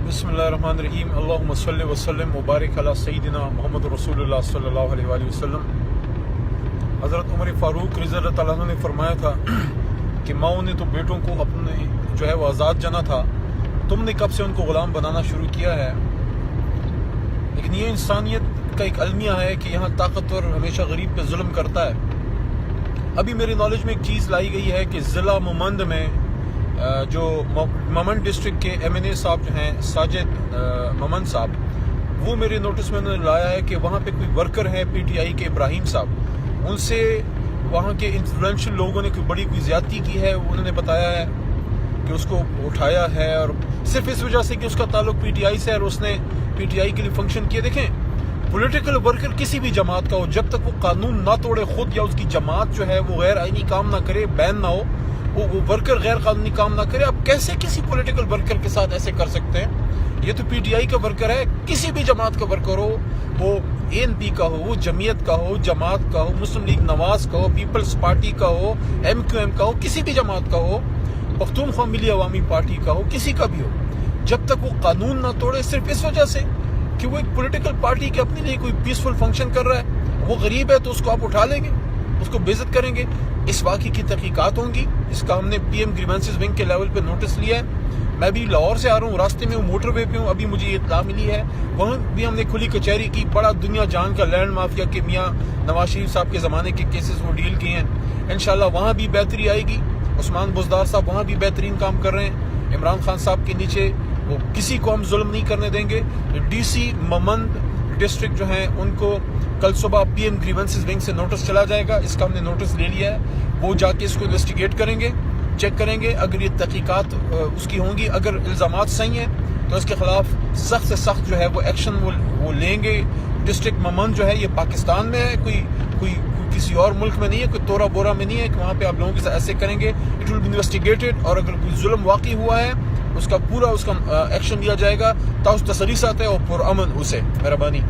بسم اللہ الرحمن الرحیم اللہم صلی وسلم مبارک علی سیدنا محمد رسول اللہ صلی اللہ علیہ وآلہ وسلم۔ حضرت عمر فاروق رضی اللہ تعالیٰ عنہ نے فرمایا تھا کہ ماؤں نے تو بیٹوں کو اپنے جو ہے وہ آزاد جانا تھا، تم نے کب سے ان کو غلام بنانا شروع کیا ہے۔ لیکن یہ انسانیت کا ایک المیہ ہے کہ یہاں طاقتور ہمیشہ غریب پہ ظلم کرتا ہے۔ ابھی میری نالج میں ایک چیز لائی گئی ہے کہ ضلع ممند میں جو ممند ڈسٹرکٹ کے ایم این اے صاحب جو ہیں ساجد ممند صاحب، وہ میرے نوٹس میں انہوں نے لایا ہے کہ وہاں پہ کوئی ورکر ہے پی ٹی آئی کے ابراہیم صاحب، ان سے وہاں کے انفلوئنشل لوگوں نے کوئی زیادتی کی ہے۔ انہوں نے بتایا ہے کہ اس کو اٹھایا ہے، اور صرف اس وجہ سے کہ اس کا تعلق پی ٹی آئی سے ہے اور اس نے پی ٹی آئی کے لیے فنکشن کیے۔ دیکھیں، پولیٹیکل ورکر کسی بھی جماعت کا ہو، جب تک وہ قانون نہ توڑے خود، یا اس کی جماعت جو ہے وہ غیر آئینی کام نہ کرے، بین نہ ہو، وہ ورکر غیر قانونی کام نہ کرے، آپ کیسے کسی پولیٹیکل ورکر کے ساتھ ایسے کر سکتے ہیں؟ یہ تو پی ٹی آئی کا ورکر ہے، کسی بھی جماعت کا ورکر ہو، وہ اے این پی کا ہو، جمعیت کا ہو، جماعت کا ہو، مسلم لیگ نواز کا ہو، پیپلز پارٹی کا ہو، ایم کیو ایم کا ہو، کسی بھی جماعت کا ہو، پختونخوا ملی عوامی پارٹی کا ہو، کسی کا بھی ہو، جب تک وہ قانون نہ توڑے، صرف اس وجہ سے کہ وہ ایک پولیٹیکل پارٹی کے اپنے لیے کوئی پیسفل فنکشن کر رہا ہے، وہ غریب ہے تو اس کو آپ اٹھا لیں گے، اس کو بے عزت کریں گے۔ اس واقعے کی تحقیقات ہوں گی، اس کا ہم نے پی ایم گریوینسز ونگ کے لیول پہ نوٹس لیا ہے۔ میں بھی لاہور سے آ رہا ہوں، راستے میں ہوں، موٹر وے پہ ہوں، ابھی مجھے یہ اطلاع ملی ہے، وہاں بھی ہم نے کھلی کچہری کی، بڑا دنیا جان کا لینڈ مافیا کے میاں نواز شریف صاحب کے زمانے کے کیسز وہ ڈیل کیے ہیں۔ انشاءاللہ وہاں بھی بہتری آئے گی۔ عثمان بزدار صاحب وہاں بھی بہترین کام کر رہے ہیں، عمران خان صاحب کے نیچے وہ کسی کو ہم ظلم نہیں کرنے دیں گے۔ ڈی سی ممند ڈسٹرکٹ جو ہیں ان کو کل صبح پی ایم گریونسز ونگ سے نوٹس چلا جائے گا، اس کا ہم نے نوٹس لے لیا ہے، وہ جا کے اس کو انویسٹیگیٹ کریں گے، چیک کریں گے، اگر یہ تحقیقات اس کی ہوں گی، اگر الزامات صحیح ہیں تو اس کے خلاف سخت سے سخت جو ہے وہ ایکشن وہ لیں گے۔ ڈسٹرکٹ ممند جو ہے یہ پاکستان میں ہے، کوئی کسی اور ملک میں نہیں ہے، کوئی تورا بورا میں نہیں ہے کہ وہاں پہ آپ لوگوں کے ساتھ ایسے کریں گے۔ اٹ ول بی انویسٹیگیٹڈ، اور اگر کوئی ظلم واقع ہوا ہے اس کا ایکشن لیا جائے گا، تاؤس تسلی ساتھ ہے اور پرامن اسے۔ مہربانی۔